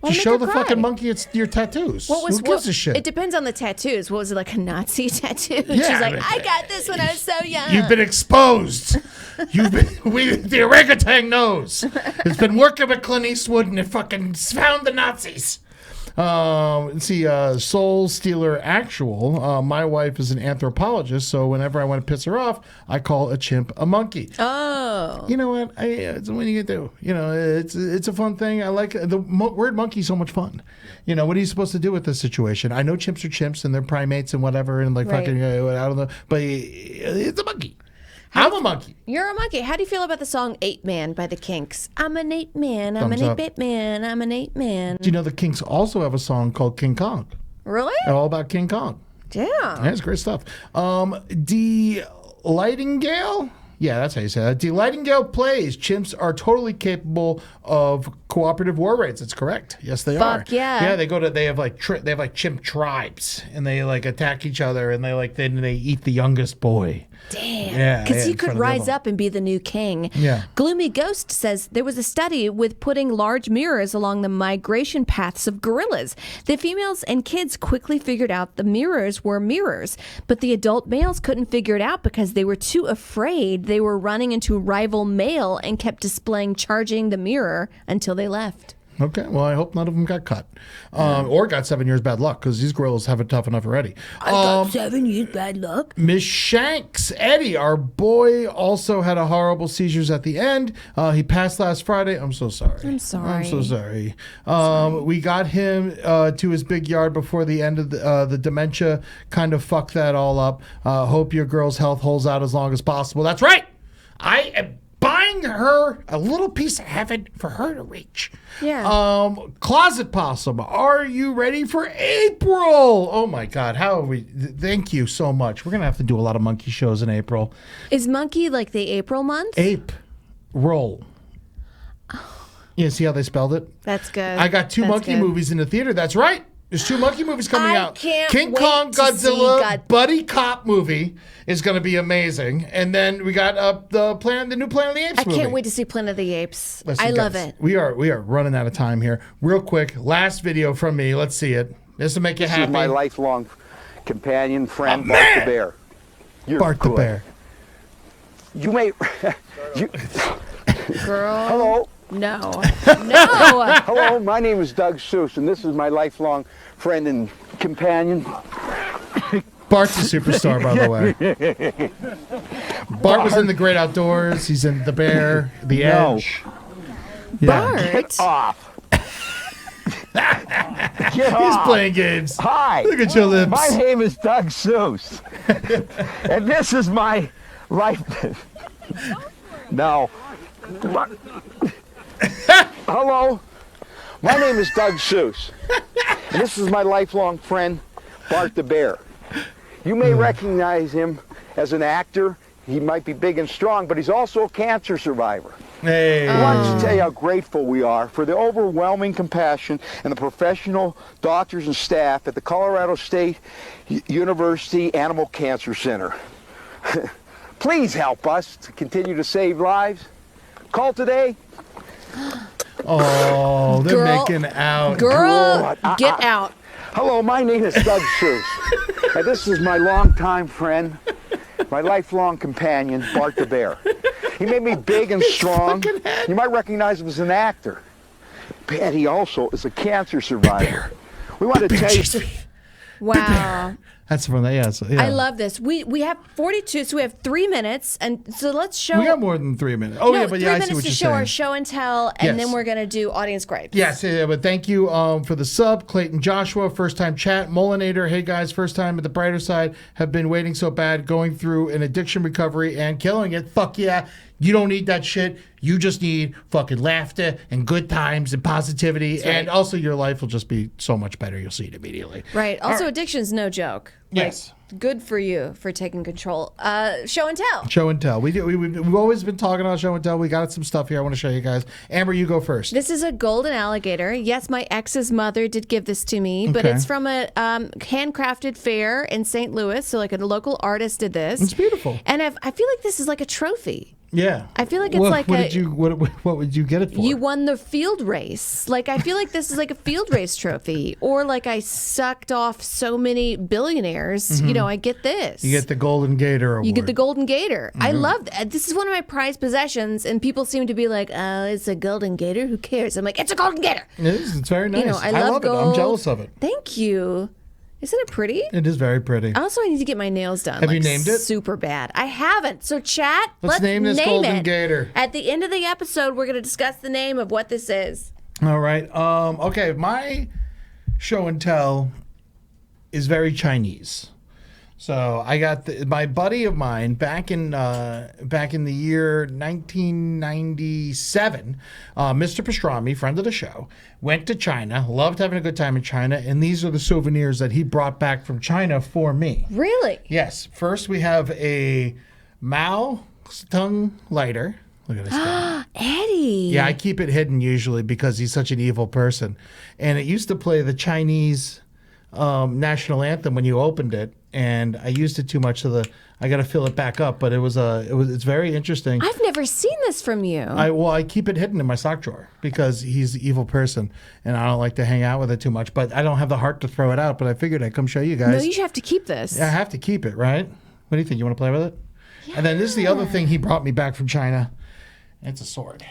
Just show the fucking monkey it's your tattoos. Who gives a shit? It depends on the tattoos. What was it, like a Nazi tattoo? Yeah, She's like, I got this when I was so young. You've been exposed. The orangutan knows. It's been working with Clint Eastwood and it fucking found the Nazis. Let's see, Soul Stealer Actual. My wife is an anthropologist, so whenever I want to piss her off, I call a chimp a monkey. Oh. You know what? It's what you do. It's a fun thing. I like the word monkey so much fun. What are you supposed to do with this situation? I know chimps are chimps and they're primates and whatever and like Right. fucking, I don't know, but it's a monkey. I'm a monkey. You're a monkey. How do you feel about the song Ape Man by the Kinks? I'm an ape man. I'm Thumbs an up. ape man. I'm an ape man. Do you know the Kinks also have a song called King Kong? Really? All about King Kong. Yeah. Yeah, it's great stuff. Lightingale? Yeah, that's how you say that. Lightingale plays. Chimps are totally capable of cooperative war raids. That's correct. Yes, they are. Fuck yeah. Yeah, they have like chimp tribes, and they like attack each other, and they eat the youngest boy. Damn. Yeah, Because yeah, he in could front of the rise other one. up and be the new king. Yeah. Gloomy Ghost says there was a study with putting large mirrors along the migration paths of gorillas. The females and kids quickly figured out the mirrors were mirrors, but the adult males couldn't figure it out because they were too afraid they were running into a rival male and kept displaying charging the mirror until they left. Okay, well, I hope none of them got cut. Or got 7 years bad luck, because these gorillas have it tough enough already. I got 7 years bad luck. Miss Shanks, Eddie, our boy, also had a horrible seizures at the end. He passed last Friday. I'm so sorry. I'm sorry. I'm so sorry. We got him to his big yard before the end of the dementia. Kind of fucked that all up. Hope your girl's health holds out as long as possible. That's right. I am buying her a little piece of heaven for her to reach. Yeah. Closet Possum, are you ready for April? Oh my God, how are we? Thank you so much. We're gonna have to do a lot of monkey shows in April. Is monkey like the April month? Ape roll. Yeah, see how they spelled it? That's good. I got two That's monkey good. movies in the theater. That's right. There's 2 monkey movies coming I out. can't King wait Kong to see Godzilla buddy cop movie is going to be amazing, and then we got the new Planet of the Apes I movie. can't wait to see Planet of the Apes. Listen, I love guys, it. We are running out of time here. Real quick, last video from me. Let's see it. This will make you This happy. is my lifelong companion, friend, Oh, Bart the man. Bear. You're Bart the good. Bear. You may. Girl. Hello. No. No. Hello, my name is Doug Seuss, and this is my lifelong friend and companion. Bart's a superstar, by the way. Bart was in The Great Outdoors. He's in The Bear, The No. Edge. Yeah. Bart. Off. Get He's off. playing games. Hi. Look at your lips. My name is Doug Seuss, and this is my life. No. Hello. My name is Doug Seuss, and this is my lifelong friend, Bart the Bear. You may recognize him as an actor. He might be big and strong, but he's also a cancer survivor. Hey. I wanted to tell you how grateful we are for the overwhelming compassion and the professional doctors and staff at the Colorado State University Animal Cancer Center. Please help us to continue to save lives. Call today. Oh, they're Girl. making out. Girl, get out. Hello, my name is Doug Seuss, and this is my longtime friend, my lifelong companion, Bart the Bear. He made me big and strong. You might recognize him as an actor. But he also is a cancer survivor. We want to tell you. Wow. That's from that. Yeah, so, yeah. I love this. We have 42, so we have 3 minutes, and so let's show. We got more than 3 minutes. Oh, no, yeah, but 3 yeah, I minutes see what to you're show our saying. show and tell, and Yes. then we're gonna do audience gripes. Yes, yeah, but thank you for the sub, Clayton Joshua, first time chat, Molinator, hey guys, first time at the brighter side, have been waiting so bad, going through an addiction recovery and killing it. Fuck yeah, you don't need that shit. You just need fucking laughter and good times and positivity, and also your life will just be so much better. You'll see it immediately. Right. Also, addiction's no joke. Yes. Good for you for taking control. Show and tell. Show and tell. We've always been talking about show and tell. We got some stuff here I want to show you guys. Amber, you go first. This is a golden alligator. Yes, my ex's mother did give this to me, but Okay. it's from a handcrafted fair in St. Louis. So, like, a local artist did this. It's beautiful. And I feel like this is like a trophy. Yeah. I feel like it's what, like what a- did you what would you get it for? You won the field race. Like, I feel like this is like a field race trophy. Or like I sucked off so many billionaires. You know, I get this. You get the Golden Gator Award. You get the Golden Gator. I love that. This is one of my prized possessions, and people seem to be like, "Oh, it's a Golden Gator. Who cares?" I'm like, "It's a Golden Gator." It is. It's very nice. You know, I love it. I'm gold. jealous of it. Thank you. Isn't it pretty? It is very pretty. Also, I need to get my nails done. Have you like, named it? Super bad. I haven't. So, chat. Let's name this Golden Gator. At the end of the episode, we're going to discuss the name of what this is. All right. Okay. My show and tell is very Chinese. So I got my buddy of mine back in the year 1997, Mr. Pastrami, friend of the show, went to China, loved having a good time in China, and these are the souvenirs that he brought back from China for me. Really? Yes. First, we have a Mao tongue lighter. Look at this guy. Eddie. Yeah, I keep it hidden usually because he's such an evil person. And it used to play the Chinese national anthem when you opened it, and I used it too much, so I got to fill it back up. But it's very interesting. I've never seen this from you. I keep it hidden in my sock drawer because he's an evil person, and I don't like to hang out with it too much. But I don't have the heart to throw it out. But I figured I'd come show you guys. No, you have to keep this. Yeah, I have to keep it, right? What do you think? You want to play with it? Yeah. And then this is the other thing he brought me back from China. It's a sword.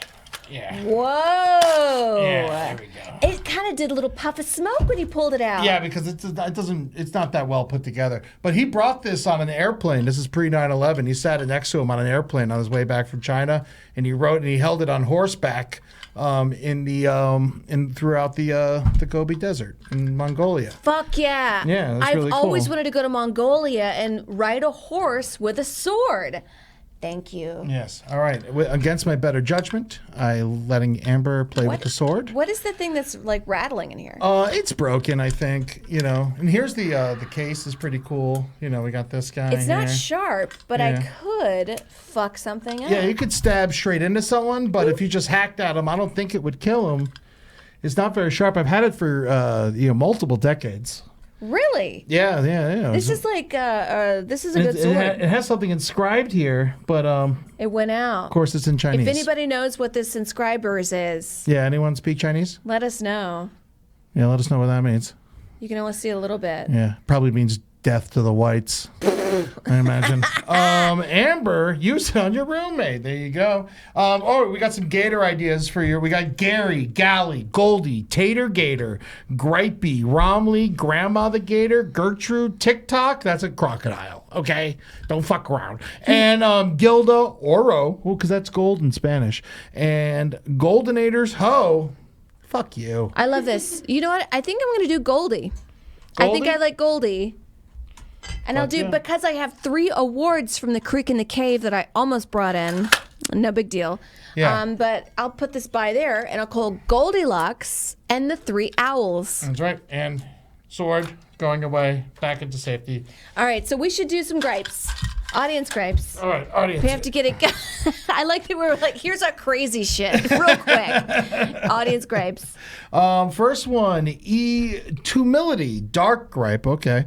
Yeah. Whoa. Yeah, there we go. It kind of did a little puff of smoke when he pulled it out. Yeah, because it's not that well put together. But he brought this on an airplane. This is pre 9/11. He sat it next to him on an airplane on his way back from China, and he held it on horseback throughout the Gobi Desert in Mongolia. Fuck yeah. Yeah, that's really I've cool. always wanted to go to Mongolia and ride a horse with a sword. Thank you. Yes. All right. Against my better judgment, I'm letting Amber play with the sword. What is the thing that's like rattling in here? It's broken, I think. And here's the case is pretty cool. We got this guy. It's not here. sharp, but Yeah. I could fuck something up. Yeah, you could stab straight into someone, but if you just hacked at him, I don't think it would kill him. It's not very sharp. I've had it for multiple decades. Really? Yeah. This is like this is a good sword. It has something inscribed here, but It went out. of course it's in Chinese. If anybody knows what this inscribers is, Yeah, anyone speak Chinese? let us know. Yeah, let us know what that means. You can only see a little bit. Yeah, probably means death to the whites, I imagine. Amber, use it on your roommate. There you go. We got some gator ideas for you. We got Gary, Gally, Goldie, Tater Gator, Gripey, Romley, Grandma the Gator, Gertrude, TikTok. That's a crocodile. Okay, don't fuck around. And Gilda, Oro, because that's gold in Spanish, and Goldenators Ho. Fuck you. I love this. You know what? I think I'm going to do Goldie. I think I like Goldie. And I'll do, yeah. because I have 3 awards from the Creek and the Cave that I almost brought in. No big deal. Yeah. But I'll put this by there, and I'll call Goldilocks and the 3 Owls. That's right. And sword going away, back into safety. All right, so we should do some gripes. Audience gripes. All right, audience. We have to get it. I like that we're like, here's our crazy shit, real quick. Audience gripes. First one, humility, dark gripe. Okay.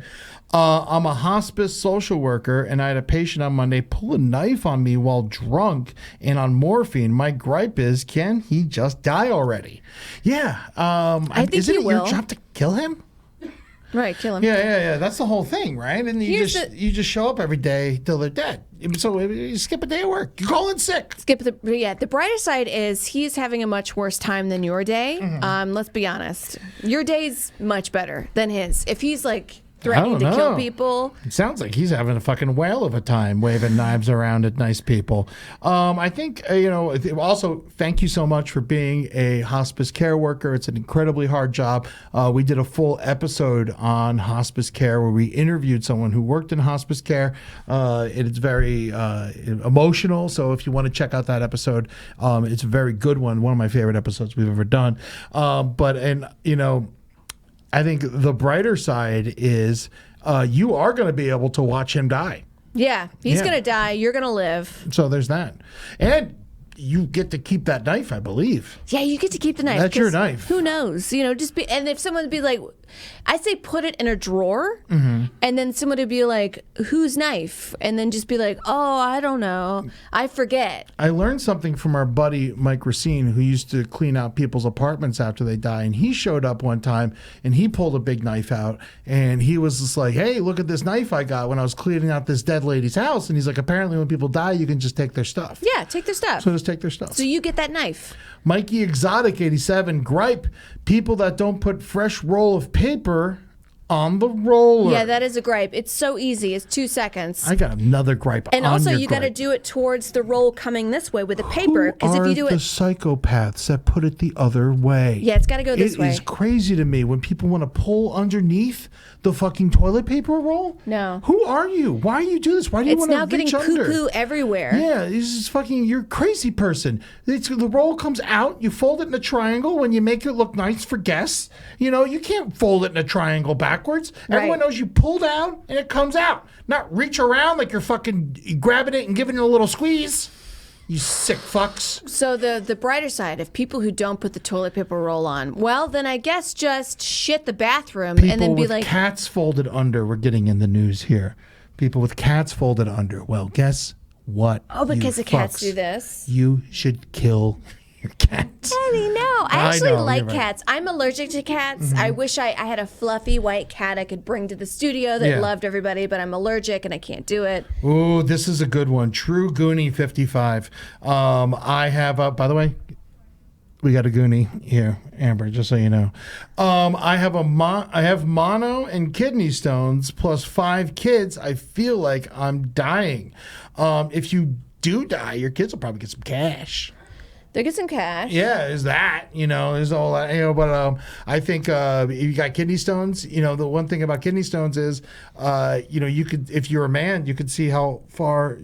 I'm a hospice social worker, and I had a patient on Monday pull a knife on me while drunk and on morphine. My gripe is, can he just die already? Yeah. I think isn't he it will. your job to kill him? Right, kill him. Yeah. That's the whole thing, right? And you Here's you just show up every day till they're dead. So you skip a day of work. You call in sick. The brighter side is he's having a much worse time than your day. Let's be honest. Your day's much better than his. If he's like threatening to kill people. It sounds like he's having a fucking whale of a time waving knives around at nice people. I think, also thank you so much for being a hospice care worker. It's an incredibly hard job. We did a full episode on hospice care where we interviewed someone who worked in hospice care. It's very emotional. So if you want to check out that episode, it's a very good one of my favorite episodes we've ever done. I think the brighter side is you are going to be able to watch him die. Yeah, he's going to die. You're going to live. So there's that. And you get to keep that knife, I believe. Yeah, you get to keep the knife. That's your knife. Who knows? And if someone would be like, I say put it in a drawer, and then someone would be like, whose knife? And then just be like, oh, I don't know. I forget. I learned something from our buddy Mike Racine, who used to clean out people's apartments after they die. And he showed up one time and he pulled a big knife out and he was just like, hey, look at this knife I got when I was cleaning out this dead lady's house. And he's like, apparently when people die, you can just take their stuff. Yeah, take their stuff. So just take their stuff. So you get that knife. Mikey Exotic 87 gripe: people that don't put fresh roll of paper on the roller. Yeah, that is a gripe. It's so easy. It's 2 seconds. I got another gripe. And on also, your you got to gripe. do it towards the roll coming this way with the paper. Because if you do the it, psychopaths that put it the other way? yeah, it's got to go this way. It is crazy to me when people want to pull underneath the fucking toilet paper roll. No. Who are you? Why do you do this? Why do you It's want to now getting reach under? poo-poo everywhere. Yeah, this is fucking. You're a crazy person. The roll comes out. You fold it in a triangle when you make it look nice for guests. You know, you can't fold it in a triangle backwards. Everyone knows you pull down and it comes out. Not reach around like you're fucking grabbing it and giving it a little squeeze. You sick fucks. So the brighter side of people who don't put the toilet paper roll on, well, then I guess just shit the bathroom People and then be with like, cats folded under. We're getting in the news here. People with cats folded under. Well, guess what? oh, because you the cats fucks? do this. You should kill your cat. Eddie, no. I I actually know, like you're right. cats. I'm allergic to cats. I wish I had a fluffy white cat I could bring to the studio that Yeah. loved everybody, but I'm allergic and I can't do it. Ooh, this is a good one. True Goonie 55. I have, by the way, we got a Goonie here, Amber, just so you know. I have I have mono and kidney stones plus 5 kids. I feel like I'm dying. If you do die, your kids will probably get some cash. They get some cash. Yeah, is that, there's all that, but I think if you got kidney stones, the one thing about kidney stones is, you could, if you're a man, you could see how far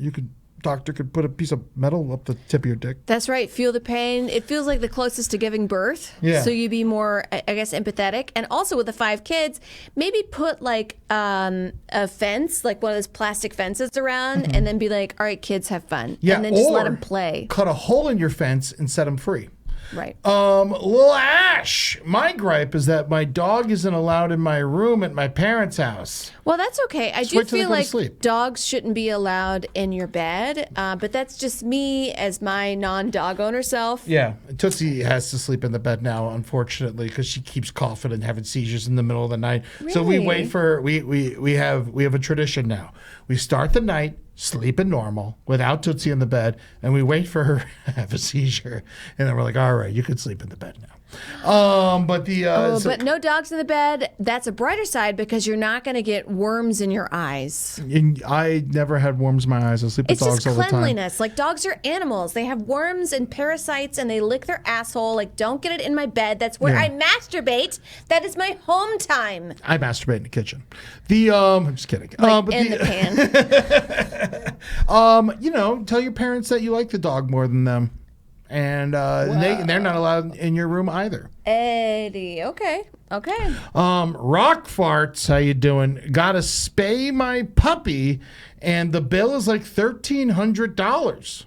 doctor could put a piece of metal up the tip of your dick. That's right. Feel the pain. It feels like the closest to giving birth. Yeah. So you'd be more, I guess, empathetic. And also with the 5 kids, maybe put like a fence, like one of those plastic fences around, and then be like, all right, kids, have fun. Yeah, and then just let or them play. Cut a hole in your fence and set them free. Right. Lil Ash, my gripe is that my dog isn't allowed in my room at my parents' house. Well, that's okay. I do wait till they feel go to like sleep. dogs shouldn't be allowed in your bed, but that's just me as my non-dog owner self. Yeah, Tootsie has to sleep in the bed now, unfortunately, because she keeps coughing and having seizures in the middle of the night. So we Really? wait for we have a tradition now. We start the night sleeping normal without Tootsie in the bed, and we wait for her to have a seizure, and then we're like, all right, you can sleep in the bed now. But But no dogs in the bed. That's a brighter side because you're not going to get worms in your eyes. I never had worms in my eyes. I sleep with It's dogs just all the time. cleanliness. Like dogs are animals. They have worms and parasites and they lick their asshole. Like don't get it in my bed. That's where Yeah. I masturbate. That is my home time. I masturbate in the kitchen. I'm just kidding. Like But in the pan. tell your parents that you like the dog more than them. And they're not allowed in your room either. Eddie. Okay. Rock farts, how you doing? Gotta spay my puppy, and the bill is like $1,300.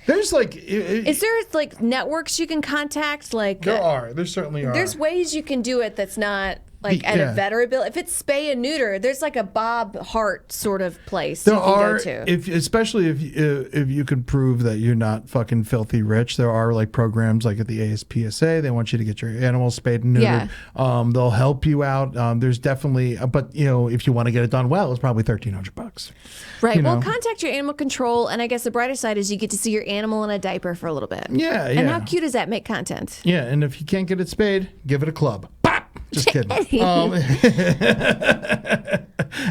There's like, Is there like networks you can contact? Like there certainly are. there's ways you can do it that's not like at Yeah. a vet or a bill. If it's spay and neuter, there's like a Bob Hart sort of place There you can are, go to. especially if you can prove that you're not fucking filthy rich. There are like programs like at the ASPSA. They want you to get your animals spayed and neutered. Yeah. They'll help you out. There's definitely, but if you want to get it done well, it's probably $1,300. Right. you Well, know. contact your animal control, and I guess the brighter side is you get to see your animal in a diaper for a little bit. Yeah, And yeah. how cute is that? Make content. Yeah, and if you can't get it spayed, give it a club. Pop! Just kidding.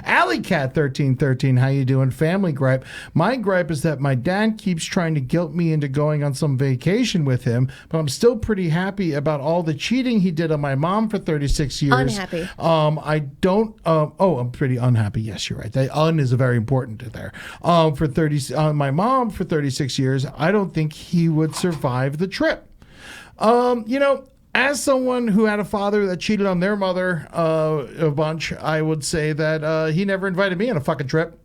Alley Cat 1313, how you doing? Family gripe. My gripe is that my dad keeps trying to guilt me into going on some vacation with him, but I'm still pretty happy about all the cheating he did on my mom for 36 years. Unhappy. I'm pretty unhappy. Yes, you're right. That is very important there. My mom for 36 years, I don't think he would survive the trip. As someone who had a father that cheated on their mother a bunch, I would say that he never invited me on a fucking trip.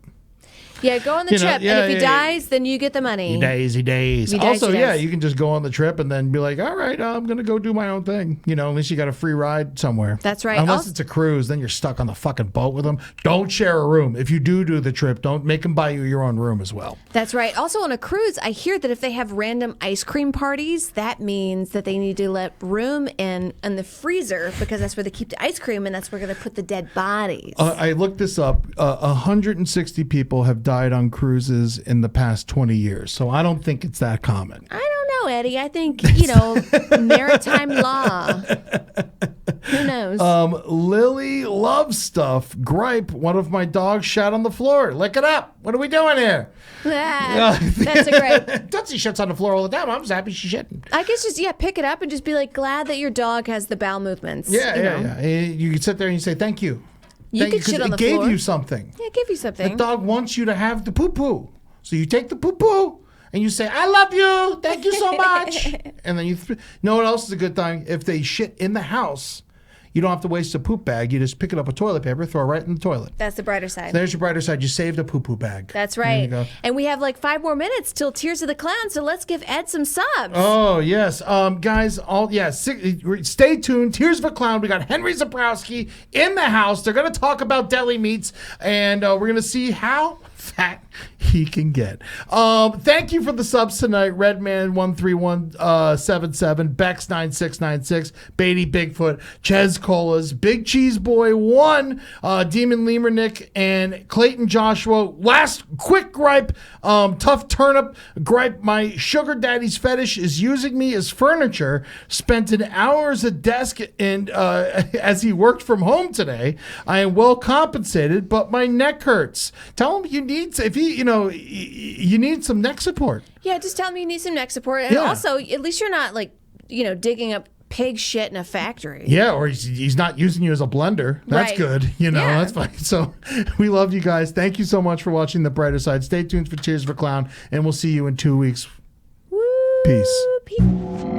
Yeah, go on the trip, yeah, and if he yeah. dies, then you get the money. He days. He dies, Also, he yeah, dies. you can just go on the trip and then be like, all right, I'm going to go do my own thing. At least you got a free ride somewhere. That's right. Unless Also- it's a cruise, then you're stuck on the fucking boat with them. Don't share a room. If you do the trip, don't make them buy you your own room as well. That's right. Also, on a cruise, I hear that if they have random ice cream parties, that means that they need to let room in the freezer because that's where they keep the ice cream and that's where they're going to put the dead bodies. I looked this up. 160 people have died on cruises in the past 20 years. So I don't think it's that common. I don't know, Eddie. I think, maritime law. Who knows? nose. Lily loves stuff. Gripe, one of my dogs shat on the floor. Lick it up. What are we doing here? That's a great. Tootsie shits on the floor all the time. I'm just happy she's shitting. I guess just pick it up and just be like glad that your dog has the bowel movements. Yeah. You can sit there and you say thank you. You could shit on the floor. It gave floor. you something. Yeah, give you something. The dog wants you to have the poo poo. So you take the poo poo and you say, I love you. Thank you so much. And then you know what else is a good thing? If they shit in the house, you don't have to waste a poop bag. You just pick it up with toilet paper, throw it right in the toilet. That's the brighter side. So there's your brighter side. You saved a poo poo bag. That's There right. you go. And we have like 5 more minutes till Tears of the Clown, so let's give Ed some subs. Oh, yes. Guys, stay tuned. Tears of a Clown. We got Henry Zabrowski in the house. They're going to talk about deli meats, and we're going to see how fat he can get. Thank you for the subs tonight. Redman13177, Bex9696, Beatty Bigfoot, Ches Colas, Big Cheese Boy 1, Demon Lemur Nick, and Clayton Joshua. Last quick gripe, Tough Turnip gripe. My sugar daddy's fetish is using me as furniture. Spent an hour as a desk and as he worked from home today. I am well compensated, but my neck hurts. Tell him you need you need some neck support. Yeah, just tell me you need some neck support. And also, at least you're not like, digging up pig shit in a factory. Yeah, or he's not using you as a blender. That's Right. good. Yeah. That's fine. So we love you guys. Thank you so much for watching The Brighter Side. Stay tuned for Tears of a Clown, and we'll see you in 2 weeks. Woo! Peace. Peace.